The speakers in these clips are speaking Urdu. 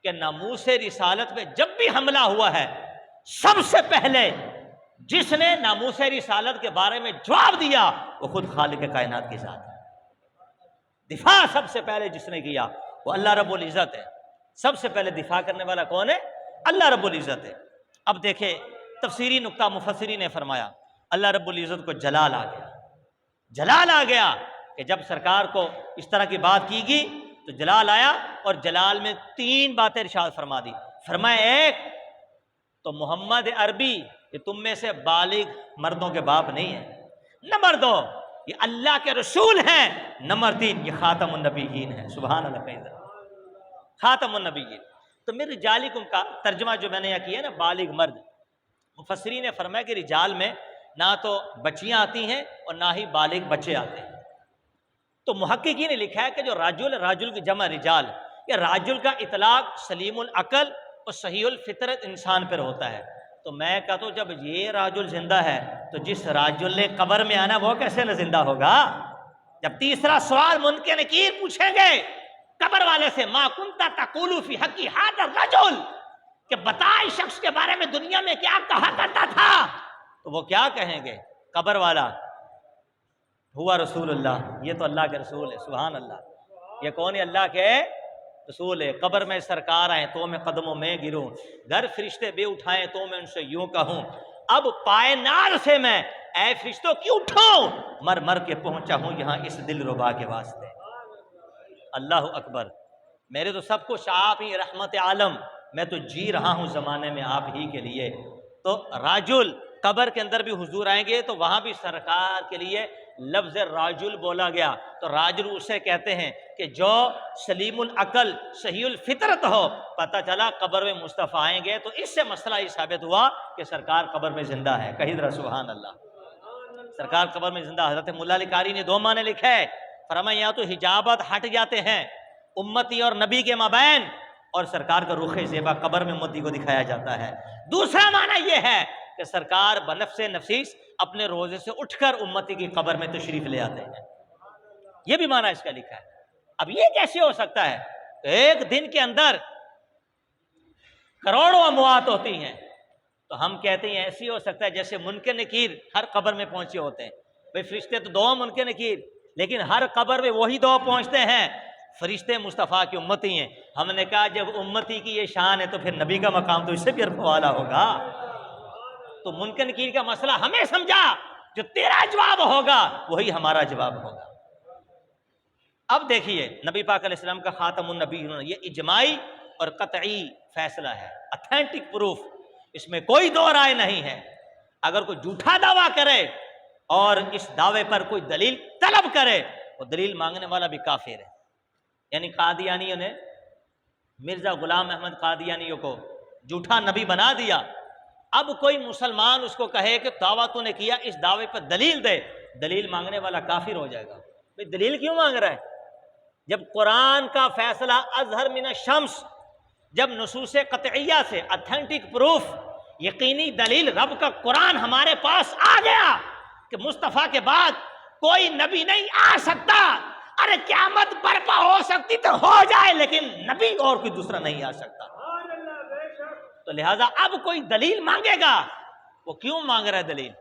کہ ناموس رسالت پہ جب بھی حملہ ہوا ہے، سب سے پہلے جس نے ناموس رسالت کے بارے میں جواب دیا وہ خود خالق کائنات کی ذات ہے۔ دفاع سب سے پہلے جس نے کیا وہ اللہ رب العزت ہے۔ سب سے پہلے دفاع کرنے والا کون ہے؟ اللہ رب العزت ہے۔ اب دیکھیں تفسیری نکتہ مفسرین نے فرمایا، اللہ رب العزت کو جلال آ گیا، جلال آ گیا کہ جب سرکار کو اس طرح کی بات کی گئی تو جلال آیا، اور جلال میں 3 باتیں ارشاد فرما دی۔ فرمایا ایک تو محمد عربی یہ تم میں سے بالغ مردوں کے باپ نہیں ہے، نمبر 2 یہ اللہ کے رسول ہیں، نمبر 3 یہ خاتم النبیین ہے۔ سبحان اللہ، کہیں خاتم النبیین۔ تو میرے رجالکم کا ترجمہ جو میں نے یہاں کیا ہے نا، بالغ مرد، مفسرین نے فرمایا کہ رجال میں نہ تو بچیاں آتی ہیں اور نہ ہی بالغ بچے آتے ہیں۔ تو محققین نے لکھا ہے کہ جو راجل کی جمع رجال، یا راجل کا اطلاق سلیم العقل اور صحیح الفطرت انسان پر ہوتا ہے۔ تو میں کہتا ہوں جب یہ راجل زندہ ہے تو جس راجل نے قبر میں آنا وہ کیسے نہ زندہ ہوگا؟ جب تیسرا سوال منکر نکیر پوچھیں گے قبر والے سے، ما کنت تقول فی حق ھذا الرجل، کہ بتا اس شخص کے بارے میں دنیا میں کیا کہا کرتا تھا، تو وہ کیا کہیں گے قبر والا؟ ہوا رسول اللہ، یہ تو اللہ کے رسول ہے۔ سبحان اللہ، یہ کون ہے؟ اللہ کے رسول ہے۔ قبر میں سرکار آئیں تو میں قدموں میں گروں، گھر فرشتے بے اٹھائیں تو میں ان سے یوں کہوں، اب پائے نار سے میں اے فرشتوں کیوں اٹھوں، مر مر کے پہنچا ہوں یہاں اس دل ربا کے واسطے۔ اللہ اکبر، میرے تو سب کچھ آپ ہی رحمت عالم، میں تو جی رہا ہوں زمانے میں آپ ہی کے لیے۔ تو راجل قبر کے اندر بھی حضور آئیں گے تو وہاں بھی سرکار کے لیے لفظ راجل بولا گیا۔ تو راجل اسے کہتے ہیں کہ جو سلیم العقل صحیح الفطرت ہو۔ پتہ چلا قبر میں مصطفیٰ آئیں گے تو اس سے مسئلہ یہ ثابت ہوا کہ سرکار قبر میں زندہ ہے۔ کہیں ذرا سبحان اللہ، سرکار قبر میں زندہ۔ حضرت مولا علی قاری نے 2 معنی لکھے ہے، فرمایا یا تو حجابت ہٹ جاتے ہیں امتی اور نبی کے مابین، اور سرکار کا رخ زیبا قبر میں امتی کو دکھایا جاتا ہے۔ دوسرا معنی یہ ہے کہ سرکار بنفس نفیس اپنے روزے سے اٹھ کر امتی کی قبر میں تشریف لے آتے ہیں۔ یہ بھی معنی اس کا لکھا ہے۔ اب یہ کیسے ہو سکتا ہے؟ ایک دن کے اندر کروڑوں اموات ہوتی ہیں، تو ہم کہتے ہیں ایسی ہو سکتا ہے جیسے منکر نکیر ہر قبر میں پہنچے ہوتے ہیں۔ بھئی فرشتے تو 2 منکر نکیر، لیکن ہر قبر میں وہی 2 پہنچتے ہیں، فرشتے مصطفیٰ کی امتی ہیں۔ ہم نے کہا جب امتی کی یہ شان ہے تو پھر نبی کا مقام تو اس سے بھی عرف والا ہوگا۔ تو منکر نکیر کا مسئلہ ہمیں سمجھا، جو تیرا جواب ہوگا وہی ہمارا جواب ہوگا۔ اب دیکھیے نبی پاک علیہ السلام کا خاتم النبی، یہ اجماعی اور قطعی فیصلہ ہے، اتھینٹک پروف، اس میں کوئی 2 رائے نہیں ہے۔ اگر کوئی جھوٹا دعویٰ کرے اور اس دعوے پر کوئی دلیل طلب کرے، وہ دلیل مانگنے والا بھی کافر ہے۔ یعنی قادیانیوں نے مرزا غلام احمد قادیانیوں کو جھوٹا نبی بنا دیا۔ اب کوئی مسلمان اس کو کہے کہ دعویٰ تو نے کیا، اس دعوے پر دلیل دے، دلیل مانگنے والا کافر ہو جائے گا۔ بھئی دلیل کیوں مانگ رہا ہے جب قرآن کا فیصلہ اظہر من الشمس، جب نصوص قطعیہ سے اتھینٹک پروف، یقینی دلیل رب کا قرآن ہمارے پاس آ گیا کہ مصطفیٰ کے بعد کوئی نبی نہیں آ سکتا۔ ارے قیامت برپا ہو سکتی تو ہو جائے، لیکن نبی اور کوئی دوسرا نہیں آ سکتا۔ تو لہٰذا اب کوئی دلیل مانگے گا، وہ کیوں مانگ رہا ہے دلیل؟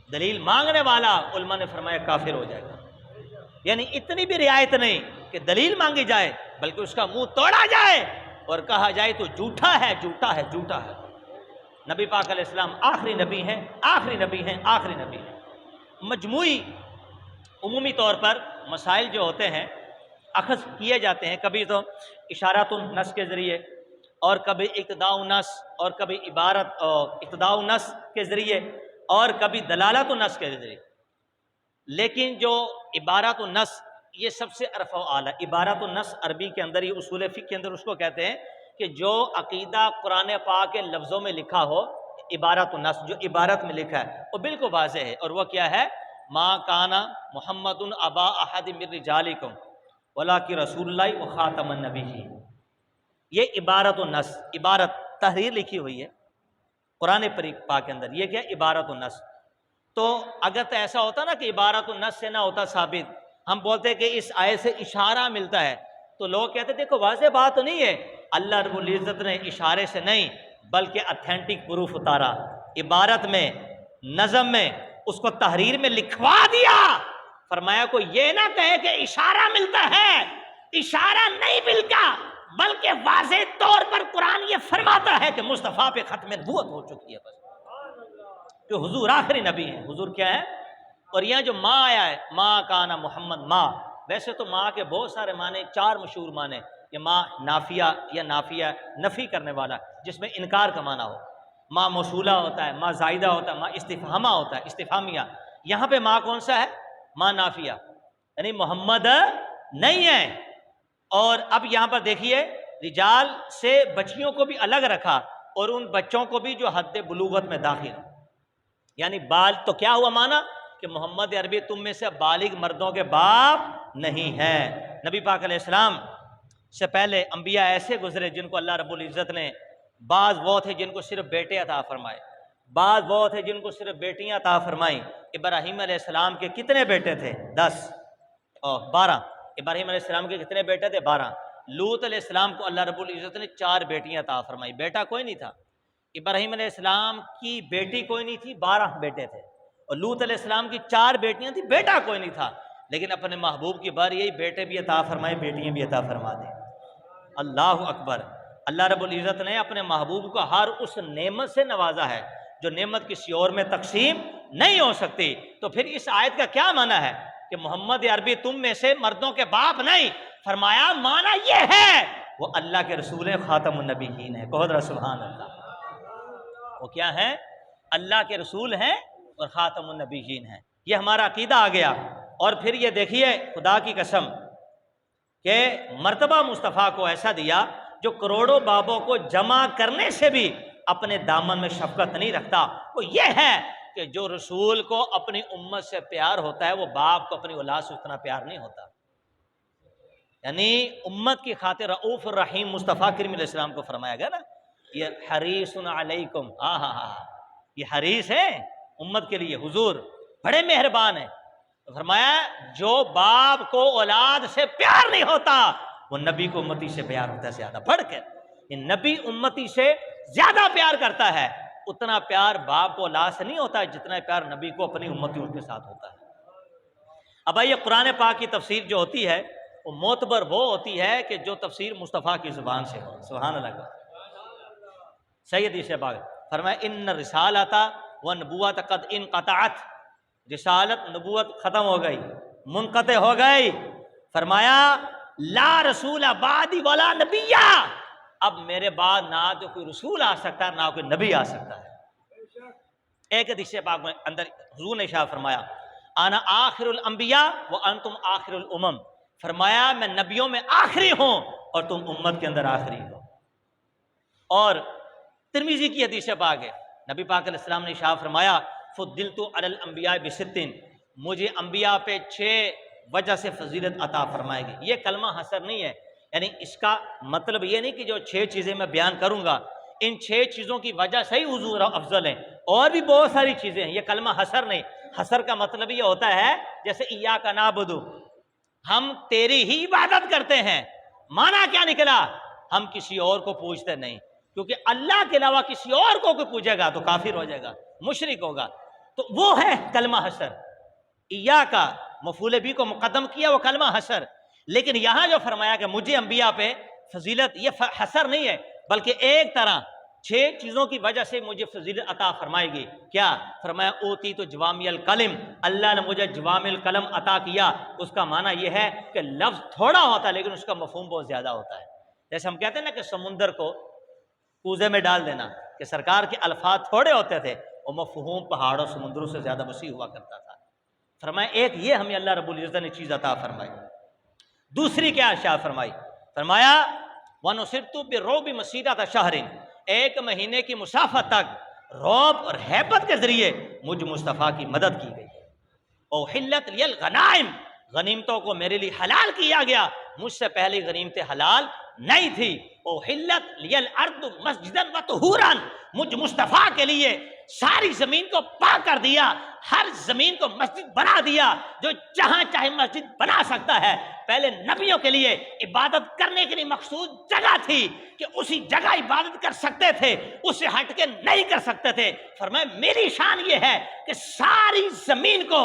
دلیل مانگنے والا علماء نے فرمایا کافر ہو جائے گا۔ یعنی اتنی بھی رعایت نہیں کہ دلیل مانگی جائے، بلکہ اس کا منہ توڑا جائے اور کہا جائے تو جھوٹا ہے، جھوٹا ہے، جھوٹا ہے۔ نبی پاک علیہ السلام آخری نبی ہیں، آخری نبی ہیں، آخری نبی ہیں۔ مجموعی عمومی طور پر مسائل جو ہوتے ہیں اخذ کیے جاتے ہیں، کبھی تو اشارات النص کے ذریعے، اور کبھی اقتداء النص، اور کبھی عبارت اقتداء النص کے ذریعے، اور کبھی دلالت النص کے ذریعے۔ لیکن جو عبارات النص یہ سب سے ارفع و اعلیٰ۔ عبارات النص عربی کے اندر، یہ اصول فقہ کے اندر اس کو کہتے ہیں کہ جو عقیدہ قرآن پاک کے لفظوں میں لکھا ہو، عبارات النص جو عبارت میں لکھا ہے وہ بالکل واضح ہے، اور وہ کیا ہے؟ ما کان محمد ابا احد من رجالکم ولکن رسول اللہ وخاتم النبیین۔ یہ عبارت النص، عبارت تحریر لکھی ہوئی ہے قرآن پاک کے اندر، یہ کیا عبارت النص۔ تو اگر تو ایسا ہوتا نا کہ عبارت النص سے نہ ہوتا ثابت، ہم بولتے کہ اس آیت سے اشارہ ملتا ہے، تو لوگ کہتے دیکھو واضح بات تو نہیں ہے اللہ رب العزت نے اشارے سے نہیں بلکہ اتھینٹک پروف اتارا، عبارت میں، نظم میں، اس کو تحریر میں لکھوا دیا۔ فرمایا کوئی یہ نہ کہے کہ اشارہ ملتا ہے، اشارہ نہیں ملتا، بلکہ واضح طور پر قرآن یہ فرماتا ہے کہ مصطفیٰ پہ ختم نبوت ہو چکی ہے، بس کہ حضور آخری نبی ہیں۔ حضور کیا ہے؟ اور یہاں جو ماں آیا ہے، ماں کانا محمد ماں، ویسے تو ماں کے بہت سارے معنی، 4 مشہور معنی، کہ ماں نافیہ یا نافیہ نفی کرنے والا جس میں انکار کا معنی ہو، ماں موصولہ ہوتا ہے، ماں زائدہ ہوتا ہے، ماں استفہامہ ہوتا ہے، استفہامیہ۔ یہاں پہ ماں کون سا ہے؟ ماں نافیہ، یعنی محمد نہیں ہے۔ اور اب یہاں پر دیکھیے رجال سے بچیوں کو بھی الگ رکھا، اور ان بچوں کو بھی جو حد بلوغت میں داخل، یعنی بال تو کیا ہوا معنی کہ محمد عربی تم میں سے بالغ مردوں کے باپ نہیں ہے۔ نبی پاک علیہ السلام سے پہلے انبیاء ایسے گزرے جن کو اللہ رب العزت نے، بعض وہ تھے جن کو صرف بیٹے عطا فرمائے، بعض وہ تھے جن کو صرف بیٹیاں عطا فرمائیں۔ ابراہیم علیہ السلام کے کتنے بیٹے تھے؟ 10 اور 12۔ ابراہیم علیہ السلام کے کتنے بیٹے تھے؟ 12۔ لوط علیہ السلام کو اللہ رب العزت نے 4 بیٹیاں عطا فرمائی، بیٹا کوئی نہیں تھا۔ ابراہیم علیہ السلام کی بیٹی کوئی نہیں تھی، 12 بیٹے تھے۔ اور لوط علیہ السلام کی 4 بیٹیاں تھیں، بیٹا کوئی نہیں تھا۔ لیکن اپنے محبوب کی بار یہی، بیٹے بھی عطا فرمائے، بیٹیاں بھی عطا فرما دیں۔ اللہ اکبر۔ اللہ رب العزت نے اپنے محبوب کو ہر اس نعمت سے نوازا ہے جو نعمت کسی اور میں تقسیم نہیں ہو سکتی۔ تو پھر اس آیت کا کیا معنی ہے کہ محمد عربی تم میں سے مردوں کے باپ نہیں؟ فرمایا معنی یہ ہے وہ اللہ کے رسول ہیں، خاتم النبیین ہے۔ کہو ذرا سبحان اللہ۔ وہ کیا ہے؟ اللہ کے رسول ہیں اور خاتم النبیین ہیں۔ یہ ہمارا عقیدہ آ گیا۔ اور پھر یہ دیکھیے خدا کی قسم کہ مرتبہ مصطفیٰ کو ایسا دیا جو کروڑوں بابوں کو جمع کرنے سے بھی اپنے دامن میں شفقت نہیں رکھتا۔ وہ یہ ہے کہ جو رسول کو اپنی امت سے پیار ہوتا ہے وہ باپ کو اپنی اولاد سے اتنا پیار نہیں ہوتا۔ یعنی امت کی خاطر رؤوف الرحیم مصطفیٰ کریم علیہ السلام کو فرمایا گیا نا، یہ حریص علیکم، یہ حریص ہے امت کے لیے، حضور بڑے مہربان ہیں۔ فرمایا جو باپ کو اولاد سے پیار نہیں ہوتا وہ نبی کو امتی سے پیار ہوتا ہے زیادہ بڑھ کر۔ یہ نبی امتی سے زیادہ پیار کرتا ہے، اتنا پیار باپ کو اولاد سے نہیں ہوتا ہے جتنا پیار نبی کو اپنی امتیوں کے ساتھ ہوتا ہے۔ اب یہ قرآن پاک کی تفسیر جو ہوتی ہے وہ معتبر وہ ہوتی ہے کہ جو تفسیر مصطفیٰ کی زبان سے ہو۔ سبحان اللہ کا سیدی سے باغ فرمایا ان رسالت و نبوت قد انقطعت، رسالت نبوت ختم ہو گئی، منقطع ہو گئی۔ فرمایا لا رسول بعدی ولا نبی، اب میرے بعد نہ تو کوئی رسول آ سکتا ہے نہ کوئی نبی آ سکتا ہے۔ ایک حدیث پاک میں اندر حضور نے ارشاد فرمایا انا آخر الانبیاء وانتم آخر الامم، فرمایا میں نبیوں میں آخری ہوں اور تم امت کے اندر آخری ہو۔ اور ترمذی کی حدیث پاک ہے، نبی پاک علیہ السلام نے ارشاد فرمایا فضلت علی الانبیاء بست، مجھے انبیاء پہ 6 وجہ سے فضیلت عطا فرمائے گی۔ یہ کلمہ حصر نہیں ہے، یعنی اس کا مطلب یہ نہیں کہ جو 6 چیزیں میں بیان کروں گا ان 6 چیزوں کی وجہ سے ہی حضور افضل ہیں، اور بھی بہت ساری چیزیں ہیں۔ یہ کلمہ حصر نہیں، حصر کا مطلب یہ ہوتا ہے جیسے ایاک نعبد، ہم تیری ہی عبادت کرتے ہیں، معنی کیا نکلا؟ ہم کسی اور کو پوجتے نہیں، کیونکہ اللہ کے علاوہ کسی اور کو کوئی پوجے گا تو کافر ہو جائے گا، مشرک ہوگا۔ تو وہ ہے کلمہ حصر۔ ایاک مفعول بھی کو مقدم کیا، وہ کلمہ حصر۔ لیکن یہاں جو فرمایا کہ مجھے انبیاء پہ فضیلت، یہ حصر نہیں ہے بلکہ ایک طرح 6 چیزوں کی وجہ سے مجھے فضیلت عطا فرمائے گی۔ کیا فرمایا؟ اوتی تو جوامع الکلم، اللہ نے مجھے جوامع الکلم عطا کیا۔ اس کا معنی یہ ہے کہ لفظ تھوڑا ہوتا ہے لیکن اس کا مفہوم بہت زیادہ ہوتا ہے۔ جیسے ہم کہتے ہیں نا کہ سمندر کو کوزے میں ڈال دینا، کہ سرکار کے الفاظ تھوڑے ہوتے تھے اور مفہوم پہاڑوں سمندروں سے زیادہ وسیع ہوا کرتا تھا۔ فرمایا ایک یہ ہمیں اللہ رب العزت نے چیز عطا فرمائی۔ دوسری کیا ارشاد فرمائی؟ فرمایا وَنُصِرْتُ بِالرُّعْبِ مَسِيرَةَ شَهْرٍ، 1 مہینے کی مسافت تک رعب اور ہیبت کے ذریعے مجھ مصطفیٰ کی مدد کی گئی۔ اُحِلَّتْ لِيَ الْغَنَائِمُ، غنیمتوں کو میرے لیے حلال کیا گیا، مجھ سے پہلے غنیمتیں حلال نہیں تھی. احلت لی الارض مسجدا وطہورا، مجھ مصطفیٰ کے لیے ساری زمین کو پاک کر دیا، ہر زمین کو مسجد بنا دیا، جو جہاں چاہے مسجد بنا سکتا ہے. پہلے نبیوں کے لیے عبادت کرنے کے لیے مخصوص جگہ تھی کہ اسی جگہ عبادت کر سکتے تھے، اس سے ہٹ کے نہیں کر سکتے تھے. فرمایا میری شان یہ ہے کہ ساری زمین کو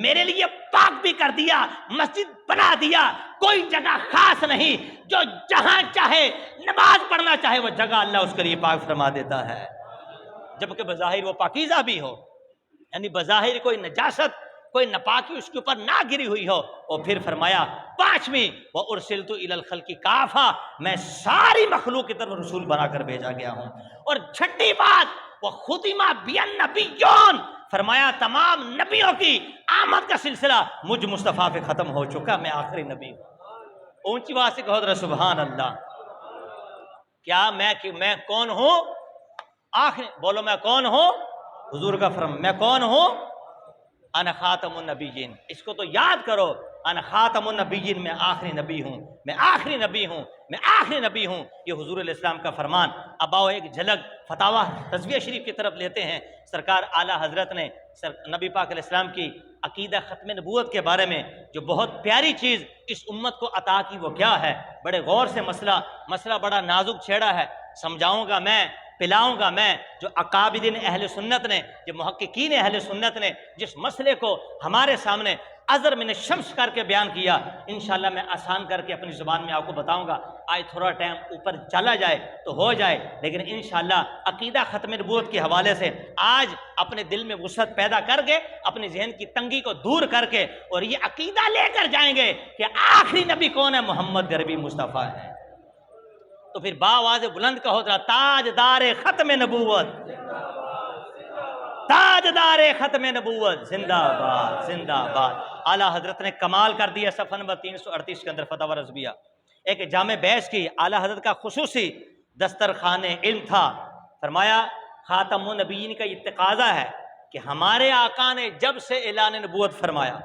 میرے لیے پاک بھی کر دیا، مسجد بنا دیا، کوئی جگہ خاص نہیں، جو جہاں چاہے نماز پڑھنا چاہے وہ جگہ اللہ اس کے لیے پاک فرما دیتا ہے، جبکہ بظاہر وہ پاکیزہ بھی ہو، یعنی بظاہر کوئی نجاست، کوئی ناپاکی اس کے اوپر نہ گری ہوئی ہو. اور پھر فرمایا پانچویں وَأُرْسِلْتُ إِلَى الْخَلْقِ كَافَةً، میں ساری مخلوق کی طرف رسول بنا کر بھیجا گیا ہوں. اور چھٹی بات وَخُتِمَ بِالنَّبِيُّونَ، فرمایا تمام نبیوں کی آمد کا سلسلہ مجھ مصطفیٰ پہ ختم ہو چکا، میں آخری نبی ہوں. اونچی بات سے کہو ذرا سبحان اللہ. کیا میں کون ہوں؟ آخری بولو میں کون ہوں؟ حضور کا فرمان میں کون ہوں؟ انا خاتم النبیین. اس کو تو یاد کرو، انا خاتم النبیین، میں آخری نبی ہوں، میں آخری نبی ہوں، میں آخری نبی ہوں. یہ حضور علیہ السلام کا فرمان. اب آؤ ایک جھلک فتاوی رضویہ شریف کی طرف لیتے ہیں. سرکار اعلیٰ حضرت نے نبی پاک علیہ السلام کی عقیدہ ختم نبوت کے بارے میں جو بہت پیاری چیز اس امت کو عطا کی وہ کیا ہے؟ بڑے غور سے مسئلہ بڑا نازک چھیڑا ہے، سمجھاؤں گا میں، پلاؤں گا میں. جو اکابرین اہل سنت نے، جو محققین اہل سنت نے جس مسئلے کو ہمارے سامنے ازر من الشمس کر کے بیان کیا، انشاءاللہ میں آسان کر کے اپنی زبان میں آپ کو بتاؤں گا. آج تھوڑا ٹائم اوپر چلا جائے تو ہو جائے، لیکن انشاءاللہ عقیدہ ختم نبوت کے حوالے سے آج اپنے دل میں وسعت پیدا کر کے، اپنے ذہن کی تنگی کو دور کر کے، اور یہ عقیدہ لے کر جائیں گے کہ آخری نبی کون ہے؟ محمد عربی مصطفیٰ ہے. تو پھر باواز بلند کہو ذرا تاجدار ختم نبوت، تاجدار ختم نبوت زندہ باد، زندہ باد. اعلیٰ حضرت نے کمال کر دیا. صفحہ نمبر 338 کے اندر فتاوی رضویہ ایک جامع بحث کی. اعلیٰ حضرت کا خصوصی دسترخوان علم تھا. فرمایا خاتم النبیین کا یہ تقاضا ہے کہ ہمارے آقا نے جب سے اعلان نبوت فرمایا،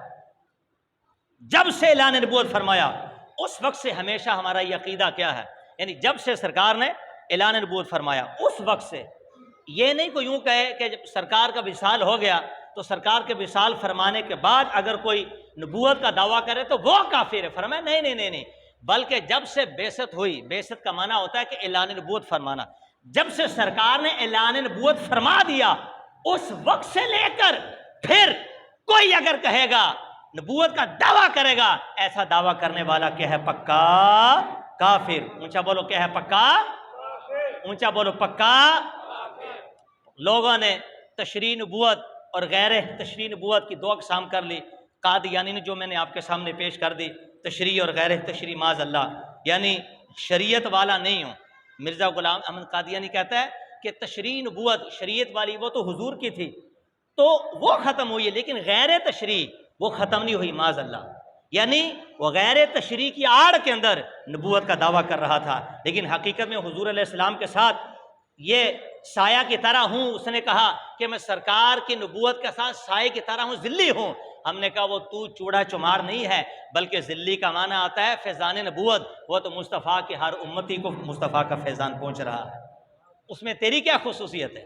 جب سے اعلان نبوت فرمایا، اس وقت سے ہمیشہ ہمارا یہ عقیدہ کیا ہے، یعنی جب سے سرکار نے اعلان نبوت فرمایا اس وقت سے. یہ نہیں کوئی یوں کہے کہ جب سرکار کا وصال ہو گیا تو سرکار کے وصال فرمانے کے بعد اگر کوئی نبوت کا دعویٰ کرے تو وہ کافر ہے. فرمایا نہیں، بلکہ جب سے بعثت ہوئی، بعثت کا معنی ہوتا ہے کہ اعلان نبوت فرمانا، جب سے سرکار نے اعلان نبوت فرما دیا اس وقت سے لے کر پھر کوئی اگر کہے گا نبوت کا دعویٰ کرے گا، ایسا دعویٰ کرنے والا کیا ہے؟ پکا کافر. اونچا بولو کیا ہے؟ پکا. اونچا بولو پکا. لوگوں نے تشریح نبوت اور غیر تشریح نبوت کی دو اقسام کر لی. قادیانی نے جو میں نے آپ کے سامنے پیش کر دی، تشریح اور غیر تشریح، معاذ اللہ، یعنی شریعت والا نہیں ہوں. مرزا غلام احمد قادیانی کہتا ہے کہ تشریح نبوت شریعت والی وہ تو حضور کی تھی تو وہ ختم ہوئی ہے، لیکن غیر تشریح وہ ختم نہیں ہوئی، معاذ اللہ. یعنی وہ غیر تشریح کی آڑ کے اندر نبوت کا دعویٰ کر رہا تھا، لیکن حقیقت میں حضور علیہ السلام کے ساتھ یہ سایہ کی طرح ہوں. اس نے کہا کہ میں سرکار کی نبوت کے ساتھ سائے کی طرح ہوں، ذلی ہوں. ہم نے کہا وہ تو چوڑا چمار نہیں ہے، بلکہ ذلی کا معنی آتا ہے فیضان نبوت. وہ تو مصطفیٰ کے ہر امتی کو مصطفیٰ کا فیضان پہنچ رہا ہے، اس میں تیری کیا خصوصیت ہے؟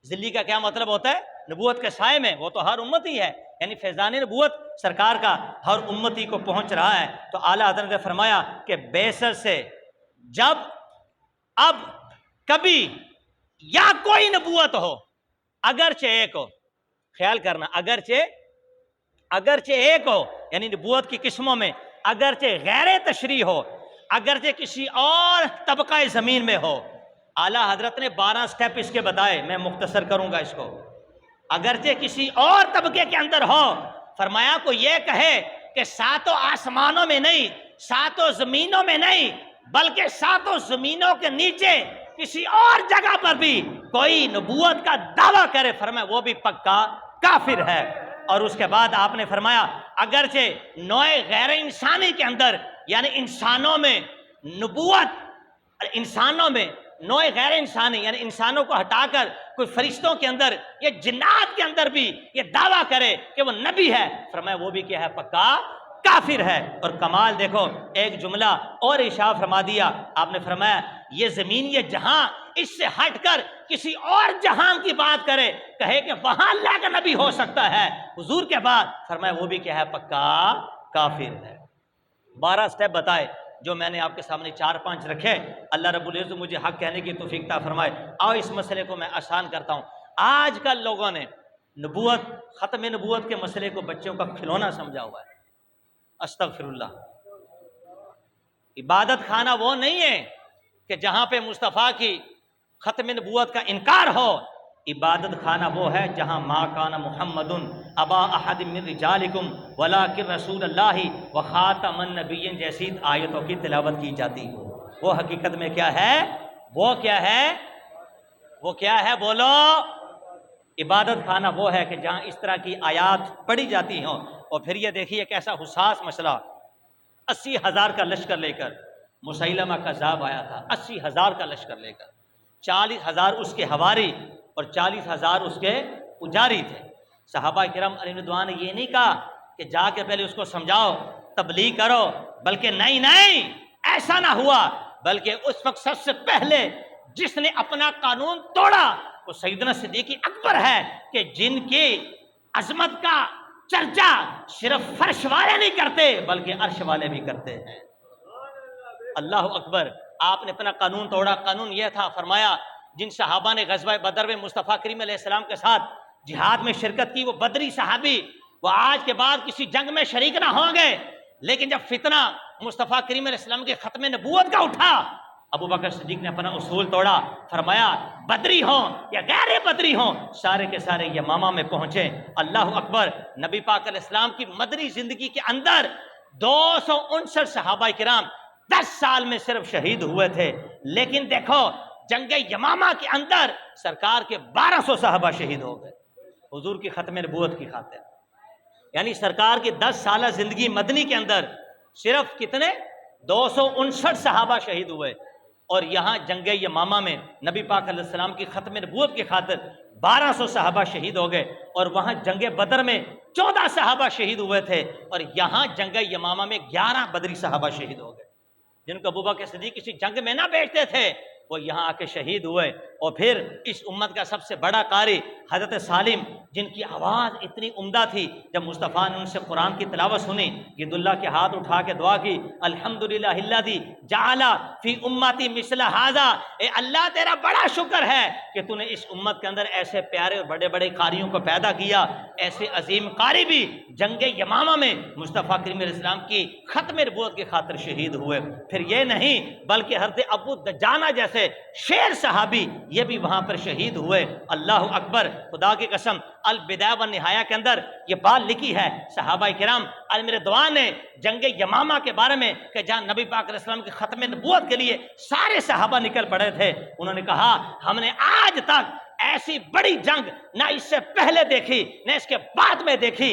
ذلی کا کیا مطلب ہوتا ہے؟ نبوت کے سائے میں وہ تو ہر امتی ہے، یعنی فیضان نبوت سرکار کا ہر امتی کو پہنچ رہا ہے. تو اعلیٰ حضرت نے فرمایا کہ بعثت سے جب اب کبھی یا کوئی نبوت ہو، اگرچہ ایک ہو، خیال کرنا، اگرچہ ایک ہو، یعنی نبوت کی قسموں میں اگرچہ غیر تشریح ہو، اگرچہ کسی اور طبقہ زمین میں ہو. اعلیٰ حضرت نے 12 سٹیپ اس کے بتائے، میں مختصر کروں گا اس کو. اگرچہ کسی اور طبقے کے اندر ہو، فرمایا کو یہ کہے کہ ساتوں آسمانوں میں نہیں، ساتوں زمینوں میں نہیں، بلکہ ساتوں زمینوں کے نیچے کسی اور جگہ پر بھی کوئی نبوت کا دعویٰ کرے، فرمایا وہ بھی پکا کافر ہے. اور اس کے بعد آپ نے فرمایا اگرچہ نوع غیر انسانی کے اندر، یعنی انسانوں میں نبوت، انسانوں میں نوع غیر انسانی یعنی انسانوں کو ہٹا کر کوئی فرشتوں کے اندر یا جنات کے اندر بھی یہ دعویٰ کرے کہ وہ نبی ہے، فرمایا وہ بھی کیا ہے؟ پکا کافر ہے۔ اور کمال دیکھو، ایک جملہ اور ارشاد فرما دیا، آپ نے فرمایا یہ زمین یہ جہاں اس سے ہٹ کر کسی اور جہاں کی بات کرے، کہے کہ وہاں اللہ کا نبی ہو سکتا ہے، حضور کے بعد فرمایا وہ بھی کیا ہے، پکا کافر ہے۔ 12 سٹیپ بتائے جو میں نے آپ کے سامنے 4-5 رکھے۔ اللہ رب العزت مجھے حق کہنے کی توفیق عطا فرمائے۔ آؤ اس مسئلے کو میں آسان کرتا ہوں۔ آج کل لوگوں نے نبوت، ختم نبوت کے مسئلے کو بچوں کا کھلونا سمجھا ہوا ہے۔ استغفر اللہ۔ عبادت خانہ وہ نہیں ہے کہ جہاں پہ مصطفیٰ کی ختم نبوت کا انکار ہو، عبادت خانہ وہ ہے جہاں ما کان محمد ابا احد من رجالکم ولکن رسول اللہ وخاتم النبیین جیسی آیتوں کی تلاوت کی جاتی ہو۔ وہ حقیقت میں کیا ہے؟ وہ کیا ہے؟ وہ کیا ہے؟ بولو۔ عبادت خانہ وہ ہے کہ جہاں اس طرح کی آیات پڑھی جاتی ہوں۔ اور پھر یہ دیکھیے کیسا حساس مسئلہ، 80,000 کا لشکر لے کر مسیلمہ کذاب آیا تھا، 80,000 کا لشکر لے کر، 40,000 اس کے حواری اور 40,000 اس کے پجاری تھے۔ صحابہ کرام علیہ رضوان نے یہ نہیں کہا کہ جا کے پہلے اس کو سمجھاؤ، تبلیغ کرو، بلکہ نہیں، ایسا نہ ہوا، بلکہ اس وقت سب سے پہلے جس نے اپنا قانون توڑا وہ سیدنا صدیق اکبر ہے، کہ جن کی عظمت کا چرچا صرف فرش والے نہیں کرتے بلکہ عرش والے بھی کرتے ہیں۔ اللہ اکبر۔ آپ نے اپنا قانون توڑا۔ قانون یہ تھا، فرمایا جن صحابہ نے غزوہ بدر میں مصطفیٰ کریم علیہ السلام کے ساتھ جہاد میں شرکت کی، وہ بدری صحابی وہ آج کے بعد کسی جنگ میں شریک نہ ہوں گے۔ لیکن جب فتنہ مصطفیٰ کریم علیہ السلام کے ختم نبوت کا اٹھا، ابو بکر صدیق نے اپنا اصول توڑا، فرمایا بدری ہوں یا غیر بدری ہوں سارے کے سارے یمامہ میں پہنچے۔ اللہ اکبر۔ نبی پاک علیہ السلام کی مدنی زندگی کے اندر 259 صحابہ کرام 10 سال میں صرف شہید ہوئے تھے، لیکن دیکھو جنگ یمامہ کے اندر سرکار کے 1200 صحابہ شہید ہو گئے حضور کی ختم نبوت کی خاطر۔ یعنی سرکار کی 10 سالہ زندگی مدنی کے اندر صرف کتنے 259 صحابہ شہید ہوئے، اور یہاں جنگ یمامہ میں نبی پاک علیہ السلام کی ختم نبوت کی خاطر 1200 صحابہ شہید ہو گئے، اور وہاں جنگ بدر میں 14 صحابہ شہید ہوئے تھے، اور یہاں جنگ یمامہ میں 11 بدری صحابہ شہید ہو گئے، جن کو ابو بکر صدیق کسی جنگ میں نہ بیچتے تھے، وہ یہاں آ کے شہید ہوئے۔ اور پھر اس امت کا سب سے بڑا قاری حضرت سالم، جن کی آواز اتنی عمدہ تھی، جب مصطفیٰ نے ان سے قرآن کی تلاوت سنی، عید اللہ کے ہاتھ اٹھا کے دعا کی، الحمدللہ الذی جعل فی امتی مثل ھذا، اے اللہ تیرا بڑا شکر ہے کہ تو نے اس امت کے اندر ایسے پیارے اور بڑے بڑے قاریوں کو پیدا کیا۔ ایسے عظیم قاری بھی جنگ یمامہ میں مصطفیٰ کریم علیہ السلام کی ختم نبوت کی خاطر شہید ہوئے۔ پھر یہ نہیں بلکہ حضرت ابو دجانہ جیسے شیر صحابی یہ بھی وہاں پر شہید ہوئے۔ اللہ اکبر۔ خدا کی قسم البدایہ والنہایہ کے اندر یہ بات لکھی ہے، صحابہ کرام علیہم رضوان نے جنگ یمامہ کے بارے میں کہ جہاں نبی پاک علیہ السلام کی ختم نبوت کے لیے سارے صحابہ نکل پڑے تھے، انہوں نے کہا ہم نے آج تک ایسی بڑی جنگ نہ اس سے پہلے دیکھی نہ اس کے بعد میں دیکھی۔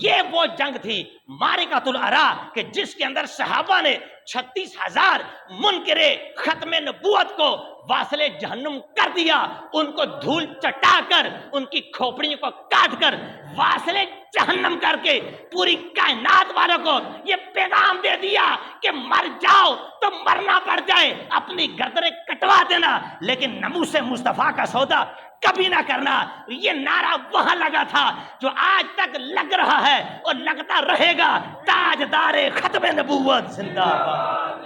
یہ وہ جنگ تھی معرکۃ العراء کہ جس کے اندر صحابہ نے 36,000 منکرے ختم نبوت کو واصل جہنم کر دیا، ان کو دھول چٹا کر ان کی کھوپڑیوں کو کاٹ کر واصل جہنم کر کے پوری کائنات والوں کو یہ پیغام دے دیا کہ مر جاؤ تو مرنا پڑ جائے، اپنی گردنیں کٹوا دینا لیکن ناموس مصطفیٰ کا سودا کبھی نہ کرنا۔ یہ نعرہ وہاں لگا تھا جو آج تک لگ رہا ہے اور لگتا رہے گا، تاجدار ختم نبوت زندہ باد،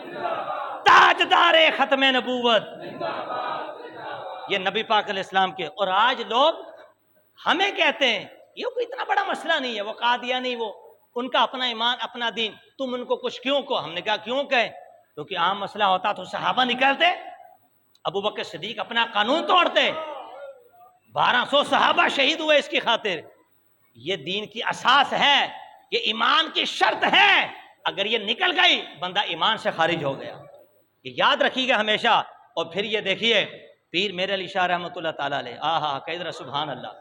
تاجدار ختم نبوت۔ یہ نبی پاک علیہ السلام کے، اور آج لوگ ہمیں کہتے ہیں یہ کوئی اتنا بڑا مسئلہ نہیں ہے، وہ قادیانی، وہ ان کا اپنا ایمان اپنا دین، تم ان کو کچھ کیوں کہو؟ ہم نے کہا کیوں کہیں؟ کیونکہ عام مسئلہ ہوتا تو صحابہ نکلتے، ابو بکر صدیق اپنا قانون توڑتے، 1200 صحابہ شہید ہوئے اس کی خاطر۔ یہ دین کی اساس ہے، یہ ایمان کی شرط ہے، اگر یہ نکل گئی بندہ ایمان سے خارج ہو گیا، یہ یاد رکھیے گا ہمیشہ۔ اور پھر یہ دیکھیے پیر میرے علی شاہ رحمۃ اللہ تعالیٰ علیہ، قیدر سبحان اللہ،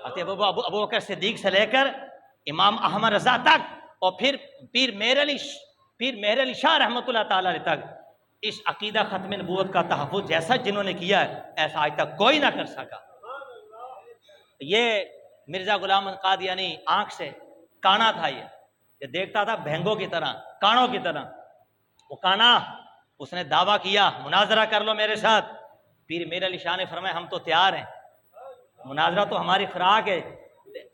ابو بکر صدیق سے لے کر امام احمد رضا تک، اور پھر پیر مہر علی شاہ رحمۃ اللہ تعالیٰ علیہ تک، اس عقیدہ ختم نبوت کا تحفظ جیسا جنہوں نے کیا ہے ایسا آج تک کوئی نہ کر سکا۔ یہ مرزا غلام قادیانی آنکھ سے کانا تھا، یہ کہ دیکھتا تھا بھینگوں کی طرح، کانوں کی طرح. وہ کانا اس نے دعویٰ کیا مناظرہ کر لو میرے ساتھ. پیر میر علی شاہ نے فرمایا ہم تو تیار ہیں، مناظرہ تو ہماری خوراک ہے،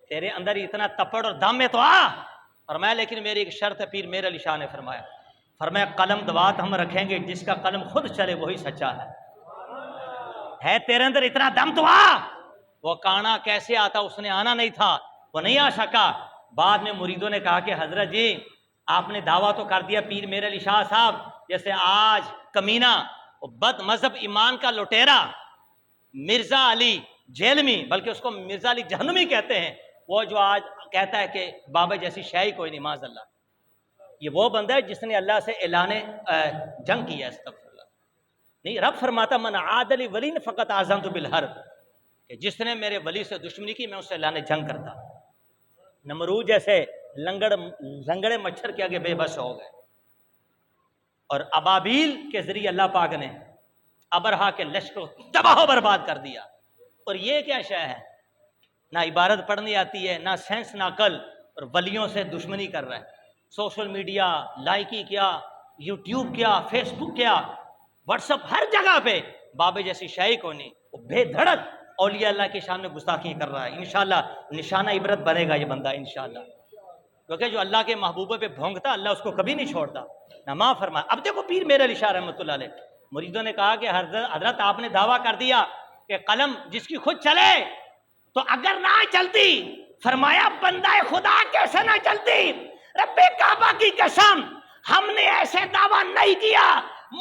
تیرے اندر اتنا تپڑ اور دم ہے تو آ. فرمایا لیکن میری ایک شرط ہے. پیر میر علی شاہ نے فرمایا قلم دوات ہم رکھیں گے، جس کا قلم خود چلے وہی سچا ہے تیرے اندر اتنا دم تو آ. وہ کانا کیسے آتا؟ اس نے آنا نہیں تھا، وہ نہیں آ سکا. بعد میں مریدوں نے کہا کہ حضرت جی آپ نے دعویٰ تو کر دیا پیر میر علی شاہ صاحب، جیسے آج کمینہ بد مذہب ایمان کا لٹیرا مرزا علی جیلمی، بلکہ اس کو مرزا علی جہنمی کہتے ہیں، وہ جو آج کہتا ہے کہ بابا جیسی شے کوئی نہیں، معاذ اللہ. یہ وہ بندہ ہے جس نے اللہ سے اعلان جنگ کیا. استغفر اللہ. نہیں، رب فرماتا من عاد لی ولی فقط آذنت بالحرب، کہ جس نے میرے ولی سے دشمنی کی میں اس سے اعلان جنگ کرتا. نمرود جیسے لنگڑے مچھر کے آگے بے بس ہو گئے. اور ابابیل کے ذریعے اللہ پاک نے ابرہا کے لشکر کو تباہ و برباد کر دیا. اور یہ کیا شے ہے؟ نہ عبارت پڑھنی آتی ہے، نہ سینس نہ عقل، اور ولیوں سے دشمنی کر رہا ہے. سوشل میڈیا لائکی کیا، یوٹیوب کیا، فیس بک کیا، واٹس اپ، ہر جگہ پہ بابے جیسی شے کو نہیں. وہ بے دھڑک اولیاء اللہ کے سامنے گستاخی کر رہا ہے. انشاءاللہ نشانہ عبرت بنے گا یہ بندہ انشاءاللہ، کیونکہ جو اللہ کے محبوبے پہ بھونگتا اللہ اس کو کبھی نہیں چھوڑتا، نہ معاف فرمائے. اب دیکھو پیر میر علی شاہ رحمۃ اللہ علیہ، مریدوں نے کہا کہ حضرت آپ نے دعویٰ کر دیا کہ قلم جس کی خود چلے، تو اگر نہ چلتی، فرمایا بندہ خدا کیسے نہ چلتی؟ رب کعبہ کی قسم ہم نے ایسے دعویٰ نہیں کیا.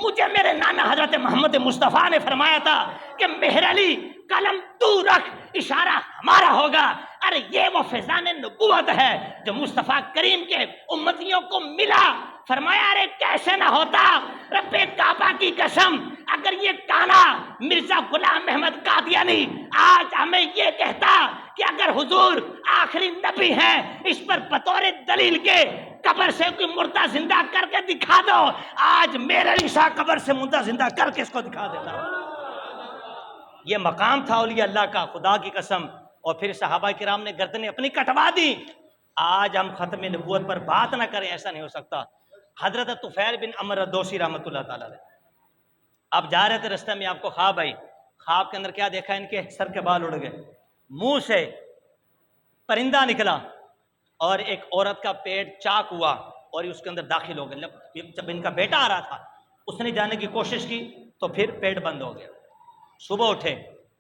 مجھے میرے نانا حضرت محمد مصطفیٰ نے فرمایا تھا کہ مہر علی قلم تو رکھ، اشارہ ہمارا ہوگا. ارے یہ وہ فیضان نبوت ہے جو مصطفیٰ کریم کے امتیوں کو ملا. فرمایا ارے کیسے نہ ہوتا؟ رب کعبہ کی قسم اگر یہ کانا مرزا غلام احمد قادیانی آج ہمیں یہ کہتا کہ اگر حضور آخری نبی ہیں، اس پر بطور دلیل کے قبر سے کوئی مردہ زندہ کر کے دکھا دو، آج میرے علی شاہ قبر سے مردہ زندہ کر کے اس کو دکھا دیتا. یہ مقام تھا اولیاء اللہ کا، خدا کی قسم. اور پھر صحابہ کرام نے گردنیں اپنی کٹوا دی. آج ہم ختم نبوت پر بات نہ کریں، ایسا نہیں ہو سکتا. حضرت طفیل بن عمر الدوسی رحمۃ اللہ تعالی علیہ، اب جا رہے تھے رستے میں آپ کو خواب آئی. خواب کے اندر کیا دیکھا؟ ان کے سر کے بال اڑ گئے، منہ سے پرندہ نکلا، اور ایک عورت کا پیٹ چاک ہوا اور اس کے اندر داخل ہو گئے. جب ان کا بیٹا آ رہا تھا اس نے جانے کی کوشش کی تو پھر پیٹ بند ہو گیا. صبح اٹھے،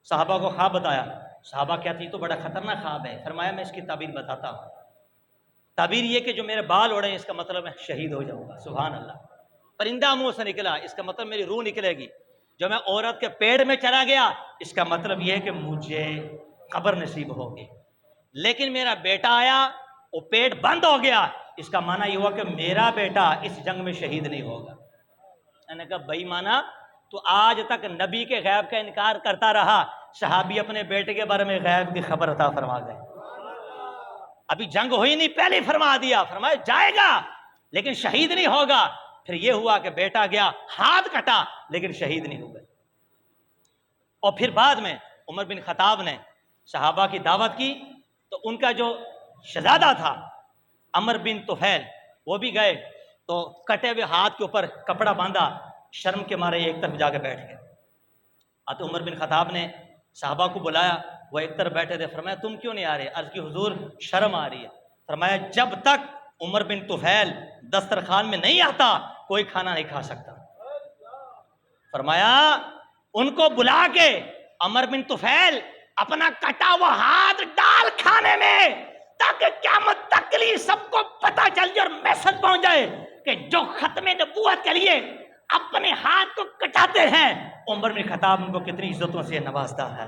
صحابہ کو خواب بتایا. صحابہ کیا تھی؟ تو بڑا خطرناک خواب ہے. فرمایا میں اس کی تعبیر بتاتا ہوں. تعبیر یہ کہ جو میرے بال اڑے اس کا مطلب میں شہید ہو جاؤں گا. سبحان اللہ. پرندہ منہ سے نکلا، اس کا مطلب میری روح نکلے گی. جو میں عورت کے پیٹ میں چلا گیا اس کا مطلب یہ ہے کہ مجھے قبر نصیب ہوگی. لیکن میرا بیٹا آیا، وہ پیٹ بند ہو گیا، اس کا معنی یہ ہوا کہ میرا بیٹا اس جنگ میں شہید نہیں ہوگا. میں نے کہا بھائی مانا تو آج تک نبی کے غیب کا انکار کرتا رہا، صحابی اپنے بیٹے کے بارے میں غیب کی خبر عطا فرما گئے. ابھی جنگ ہوئی نہیں پہلے فرما دیا، فرمایا جائے گا لیکن شہید نہیں ہوگا. پھر یہ ہوا کہ بیٹا گیا، ہاتھ کٹا لیکن شہید نہیں ہوئے. اور پھر بعد میں عمر بن خطاب نے صحابہ کی دعوت کی تو ان کا جو شہزادہ تھا عمر بن طفیل، وہ بھی گئے تو کٹے ہوئے ہاتھ کے اوپر کپڑا باندھا، شرم کے مارے ایک طرف جا کے بیٹھ گئے. تو عمر بن خطاب نے صحابہ کو بلایا، وہ ایک طرف بیٹھے تھے. فرمایا تم کیوں نہیں آ رہے؟ عرض کی حضور شرم آ رہی ہے. فرمایا جب تک عمر بن طفیل دسترخوان میں نہیں آتا کوئی کھانا نہیں کھا سکتا. فرمایا ان کو بلا کے عمر بن طفیل اپنا کٹا ہوا ہاتھ ڈال کھانے میں، تاکہ قیامت تک کے لیے سب کو پتہ چل جائے اور میسج پہنچ جائے کہ جو ختم نبوت کے لیے اپنے ہاتھ کو کٹاتے ہیں عمر بن خطاب ان کو کتنی عزتوں سے نوازتا ہے.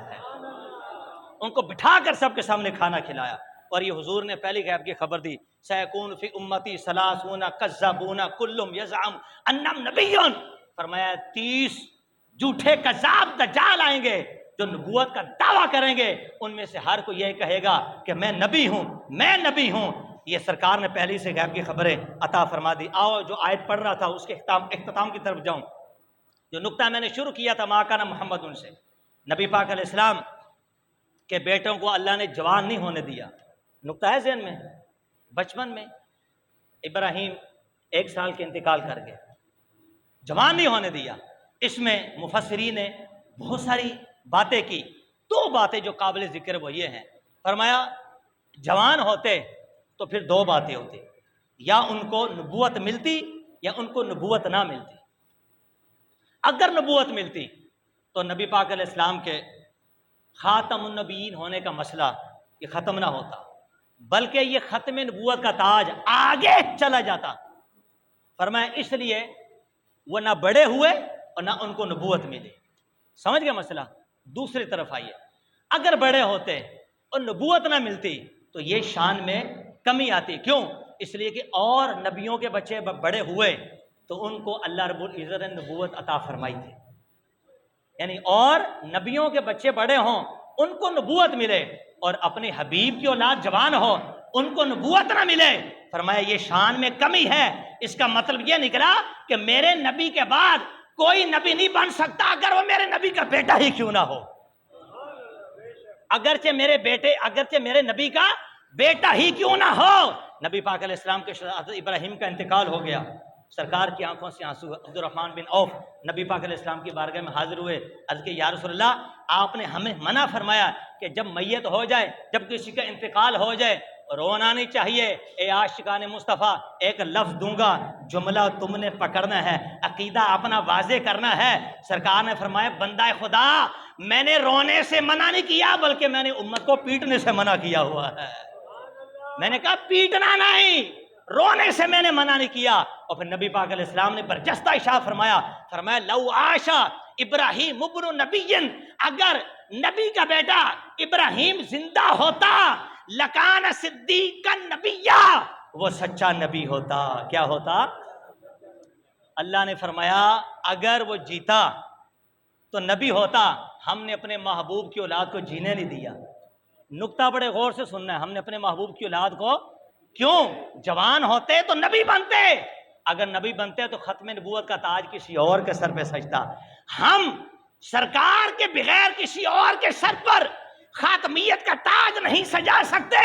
ان کو بٹھا کر سب کے سامنے کھانا کھلایا. اور یہ حضور نے پہلی غیب کی خبر دی، سیکون فی امتی ثلاثون کذابون کلہم یزعم انہم نبیون. فرمایا 30 جھوٹے کذاب دجال آئیں گے جو نبوت کا دعویٰ کریں گے، ان میں سے ہر کوئی یہ کہے گا کہ میں نبی ہوں، میں نبی ہوں. یہ سرکار نے پہلی سے غیب کی خبریں عطا فرما دی. آؤ جو آیت پڑھ رہا تھا اس کے اختتام کی طرف جاؤں. جو نقطہ میں نے شروع کیا تھا ما کان محمد ان سے، نبی پاک علیہ السلام کے بیٹوں کو اللہ نے جوان نہیں ہونے دیا. نقطہ ہے ذہن میں؟ بچپن میں ابراہیم 1 سال کے انتقال کر گئے، جوان نہیں ہونے دیا۔ اس میں مفسرین نے بہت ساری باتیں کی، 2 باتیں جو قابل ذکر وہ یہ ہیں، فرمایا جوان ہوتے تو پھر 2 باتیں ہوتی، یا ان کو نبوت ملتی یا ان کو نبوت نہ ملتی۔ اگر نبوت ملتی تو نبی پاک علیہ السلام کے خاتم النبیین ہونے کا مسئلہ یہ ختم نہ ہوتا، بلکہ یہ ختم نبوت کا تاج آگے چلا جاتا۔ فرمایا اس لیے وہ نہ بڑے ہوئے اور نہ ان کو نبوت ملی۔ سمجھ گئے مسئلہ؟ دوسری طرف آئیے، اگر بڑے ہوتے اور نبوت نہ ملتی تو یہ شان میں کمی آتی۔ کیوں؟ اس لیے کہ اور نبیوں کے بچے بڑے ہوئے تو ان کو اللہ رب العزت نے نبوت عطا فرمائی تھی، یعنی اور نبیوں کے بچے بڑے ہوں ان کو نبوت ملے، اور اپنے حبیب کی اولاد جوان ہو ان کو نبوت نہ ملے۔ فرمایا یہ شان میں کمی ہے۔ اس کا مطلب یہ نکلا کہ میرے نبی کے بعد کوئی نبی نہیں بن سکتا اگر وہ میرے نبی کا بیٹا ہی کیوں نہ ہو، اگرچہ میرے نبی کا بیٹا ہی کیوں نہ ہو۔ نبی پاک علیہ السلام کے حضرت ابراہیم کا انتقال ہو گیا، سرکار کی آنکھوں سے آنسو۔ عبد الرحمن بن عوف نبی پاک علیہ السلام کی بارگاہ میں حاضر ہوئے، عرض کہ یا رسول اللہ آپ نے ہمیں منع فرمایا کہ جب میت ہو جائے، جب کسی کا انتقال ہو جائے رونا نہیں چاہیے۔ اے عاشقان مصطفیٰ ایک لفظ دوں گا، جملہ تم نے پکڑنا ہے، عقیدہ اپنا واضح کرنا ہے۔ سرکار نے فرمایا بندہ خدا میں نے رونے سے منع نہیں کیا بلکہ میں نے امت کو پیٹنے سے منع کیا ہوا ہے۔ میں نے کہا پیٹنا نہیں، رونے سے میں نے منع نہیں کیا۔ اور پھر نبی پاک علیہ السلام نے برجستہ ارشاد فرمایا لو عاشا ابراہیم ابن نبی، اگر نبی کا بیٹا ابراہیم زندہ ہوتا لکان صدیقا نبیہ، وہ سچا نبی ہوتا۔ کیا ہوتا؟ اللہ نے فرمایا اگر وہ جیتا تو نبی ہوتا۔ ہم نے اپنے محبوب کی اولاد کو جینے نہیں دیا۔ نقطہ بڑے غور سے سننا ہے، ہم نے اپنے محبوب کی اولاد کو کیوں؟ جوان ہوتے تو نبی بنتے، اگر نبی بنتے تو ختم نبوت کا تاج کسی اور کے سر پہ سجتا۔ ہم سرکار کے بغیر کسی اور کے سر پر خاتمیت کا تاج نہیں سجا سکتے۔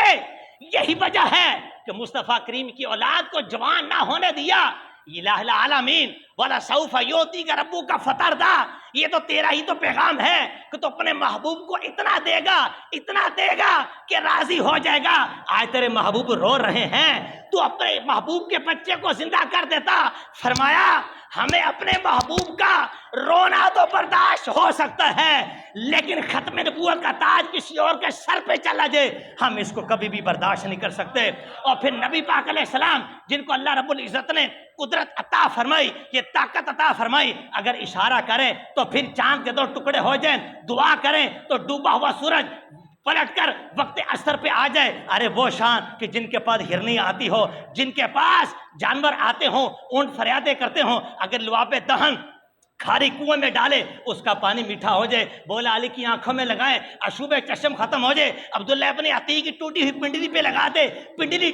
یہی وجہ ہے کہ مصطفیٰ کریم کی اولاد کو جوان نہ ہونے دیا۔ الہ العالمین وَلَسَوْفَ يُعْطِيكَ رَبُّكَ فَتَرْضَىٰ، یہ تو تیرا ہی تو پیغام ہے کہ تو اپنے محبوب کو اتنا دے گا کہ راضی ہو جائے گا۔ آج تیرے محبوب رو رہے ہیں، تو اپنے محبوب کے بچے کو زندہ کر دیتا۔ فرمایا ہمیں اپنے محبوب کا رونا تو برداشت ہو سکتا ہے، لیکن ختم نبوت کا تاج کسی اور کے سر پہ چلا جائے ہم اس کو کبھی بھی برداشت نہیں کر سکتے۔ اور پھر نبی پاک علیہ السلام جن کو اللہ رب العزت نے قدرت عطا فرمائی، یہ طاقت عطا فرمائی، اگر اشارہ کریں تو پھر چاند کے 2 ٹکڑے ہو جائیں، دعا کریں تو ڈوبا ہوا سورج پلٹ کر وقت عصر پہ آ جائے۔ ارے وہ شان کہ جن کے پاس ہرنی آتی ہو، جن کے پاس جانور آتے ہوں، اونٹ فریادیں کرتے ہوں، اگر لعاب دہن کھاری کنویں میں ڈالے اس کا پانی میٹھا ہو جائے، بولا علی کی آنکھوں میں لگائیں اشوب چشم ختم ہو جائے، عبداللہ ابن عتیق کی ٹوٹی ہوئی پنڈلی پہ لگا دے، پنڈلی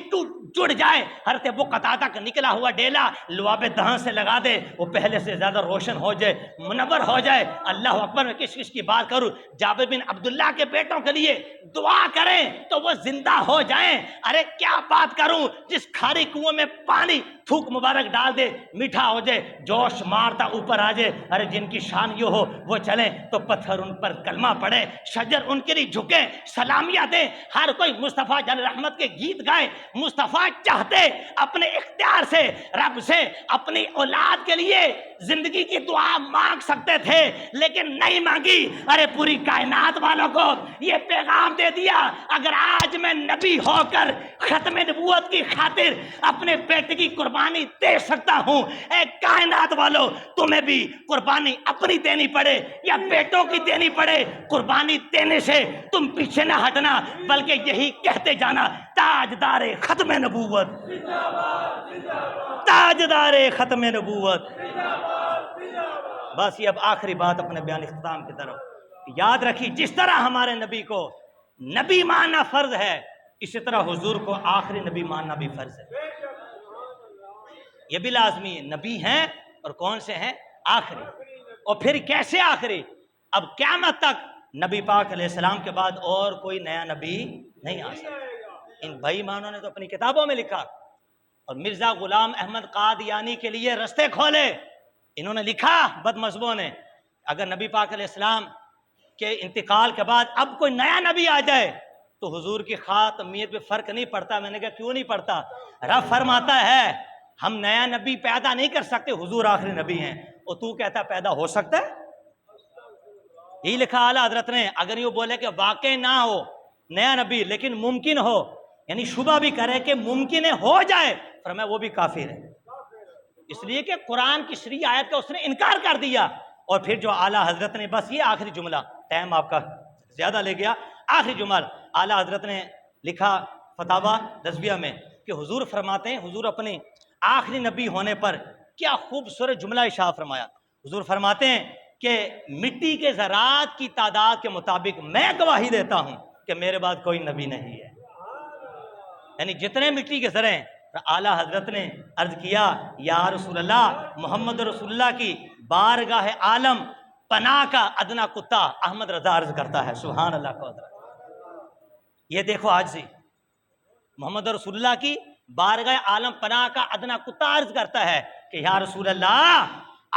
جڑ جائے، حضرت ابو قتادہ کا نکلا ہوا ڈیلا لعاب دہن سے لگا دے، وہ پہلے سے زیادہ روشن ہو جائے، منور ہو جائے۔ اللہ اکبر، میں کس کی بات کروں، جابر بن عبداللہ کے بیٹوں کے لیے دعا کریں تو وہ زندہ ہو جائیں۔ ارے کیا بات کروں، جس کھاری کنویں میں پانی تھوک مبارک ڈال دے میٹھا ہو جائے، جوش مارتا اوپر آ جائے۔ ارے جن کی شان یہ ہو وہ چلیں تو پتھر ان پر کلمہ پڑے، شجر ان کے لیے جھکیں، سلامیاں دیں، ہر کوئی مصطفیٰ جل رحمت کے گیت گائے۔ مصطفیٰ چاہتے اپنے اختیار سے رب سے اپنی اولاد کے لیے زندگی کی دعا مانگ سکتے تھے، لیکن نہیں مانگی۔ ارے پوری کائنات والوں کو یہ پیغام دے دیا، اگر آج میں نبی ہو کر ختم نبوت کی خاطر اپنے بیٹے کی قربانی دے سکتا ہوں، اے کائنات والوں تمہیں بھی قربانی اپنی دینی پڑے یا بیٹوں کی دینی پڑے، قربانی دینے سے تم پیچھے نہ ہٹنا، بلکہ یہی کہتے جانا تاجدار ختم نبوت، تاجدار ختم نبوت۔ بس یہ اب آخری بات اپنے بیان اختتام کی طرف، یاد رکھی جس طرح ہمارے نبی کو نبی ماننا فرض ہے، اسی طرح حضور کو آخری نبی ماننا بھی فرض ہے۔ یہ بھی لازمی ہے، نبی ہیں اور کون سے ہیں؟ آخری۔ اور پھر کیسے آخری؟ اب قیامت تک نبی پاک علیہ السلام کے بعد اور کوئی نیا نبی نہیں آ سکتا۔ ان بھائی مانوں نے تو اپنی کتابوں میں لکھا، اور مرزا غلام احمد قادیانی کے لیے رستے کھولے. انہوں نے لکھا بد مذہبوں نے اگر نبی پاک علیہ السلام کے انتقال کے بعد اب کوئی نیا نبی آ جائے تو حضور کی خاتمیت پہ فرق نہیں پڑتا. میں نے کہا کیوں نہیں پڑتا؟ رب فرماتا ہے ہم نیا نبی پیدا نہیں کر سکتے، حضور آخری نبی ہیں، اور تو کہتا پیدا ہو سکتا ہے؟ یہی لکھا اعلیٰ حضرت نے. اگر یہ بولے کہ واقع نہ ہو نیا نبی لیکن ممکن ہو، یعنی شبہ بھی کرے کہ ممکن ہے ہو جائے، فرمایا وہ بھی کافر ہے، اس لیے کہ قرآن کی شرعی آیت کا اس نے انکار کر دیا. اور پھر جو اعلیٰ حضرت نے، بس یہ آخری جملہ، ٹائم آپ کا زیادہ لے گیا، آخری جملہ اعلیٰ حضرت نے لکھا فتاوی رضویہ میں کہ حضور فرماتے ہیں، حضور اپنے آخری نبی ہونے پر کیا خوبصورت جملہ ارشاد فرمایا. حضور فرماتے ہیں کہ مٹی کے ذرات کی تعداد کے مطابق میں گواہی دیتا ہوں کہ میرے بعد کوئی نبی نہیں ہے. یعنی جتنے مٹی کے ذرے ہیں. اعلیٰ حضرت نے عرض کیا یا رسول اللہ، محمد رسول اللہ کی بارگاہ عالم پناہ کا ادنا کتا احمد رضا عرض کرتا ہے. سبحان اللہ کو حضرت. یہ دیکھو آج سے محمد رسول اللہ کی بارگاہ عالم پناہ کا ادنا کتا عرض کرتا ہے کہ یا رسول اللہ،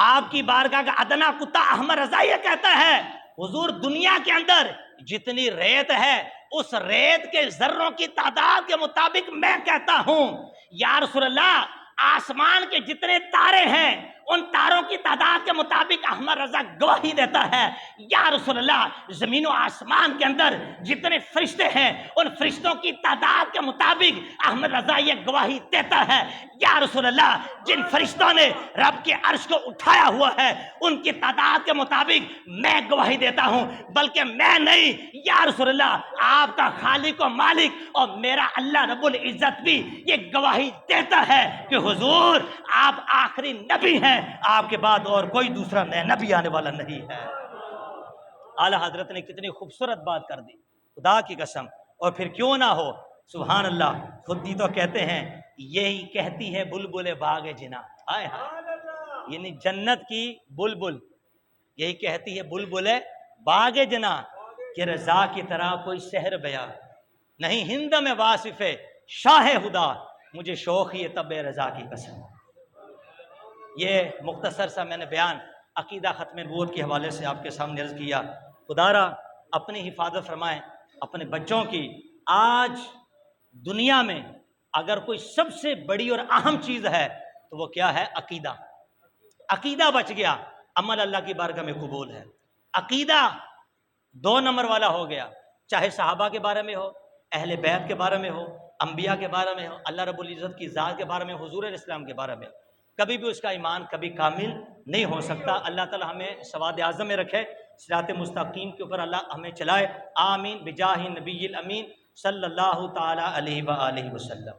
آپ کی بارگاہ کا ادنا کتا احمد رضا یہ کہتا ہے حضور دنیا کے اندر جتنی ریت ہے اس ریت کے ذروں کی تعداد کے مطابق میں کہتا ہوں یا رسول اللہ، آسمان کے جتنے تارے ہیں ان تاروں کی تعداد کے مطابق احمد رضا گواہی دیتا ہے. یا رسول اللہ، زمین و آسمان کے اندر جتنے فرشتے ہیں ان فرشتوں کی تعداد کے مطابق احمد رضا یہ گواہی دیتا ہے. یا رسول اللہ، جن فرشتوں نے رب کے عرش کو اٹھایا ہوا ہے ان کی تعداد کے مطابق میں گواہی دیتا ہوں، بلکہ میں نہیں، یا رسول اللہ آپ کا خالق و مالک اور میرا اللہ رب العزت بھی یہ گواہی دیتا ہے کہ حضور آپ آخری نبی ہیں، آپ کے بعد اور کوئی دوسرا نیا نبی آنے والا نہیں ہے. اعلیٰ حضرت نے کتنی خوبصورت بات کر دی، خدا کی قسم. اور پھر کیوں نہ ہو، سبحان اللہ، خود ہی تو کہتے ہیں یہی کہتی ہے بلبل باغ جنا، ہائے ہائے، یعنی جنت کی بلبل یہی کہتی ہے بلبل باغ جنا کہ رضا کی طرح کوئی سحر بیاں نہیں، ہند میں واصف شاہ خدا مجھے شوق ہی طب رضا کی قسم. یہ مختصر سا میں نے بیان عقیدہ ختم نبوت کے حوالے سے آپ کے سامنے عرض کیا. خدا را اپنی حفاظت فرمائیں اپنے بچوں کی. آج دنیا میں اگر کوئی سب سے بڑی اور اہم چیز ہے تو وہ کیا ہے؟ عقیدہ. عقیدہ بچ گیا، عمل اللہ کی بارگاہ میں قبول ہے. عقیدہ 2 نمبر والا ہو گیا، چاہے صحابہ کے بارے میں ہو، اہل بیت کے بارے میں ہو، انبیاء کے بارے میں ہو، اللہ رب العزت کی ذات کے بارے میں، حضور علیہ السلام کے بارے میں، کبھی بھی اس کا ایمان کبھی کامل نہیں ہو سکتا. اللہ تعالی ہمیں سواد اعظم میں رکھے، صراط مستقیم کے اوپر اللہ ہمیں چلائے. آمین بجاہ نبی الامین صلی اللہ تعالی علیہ وآلہ وسلم.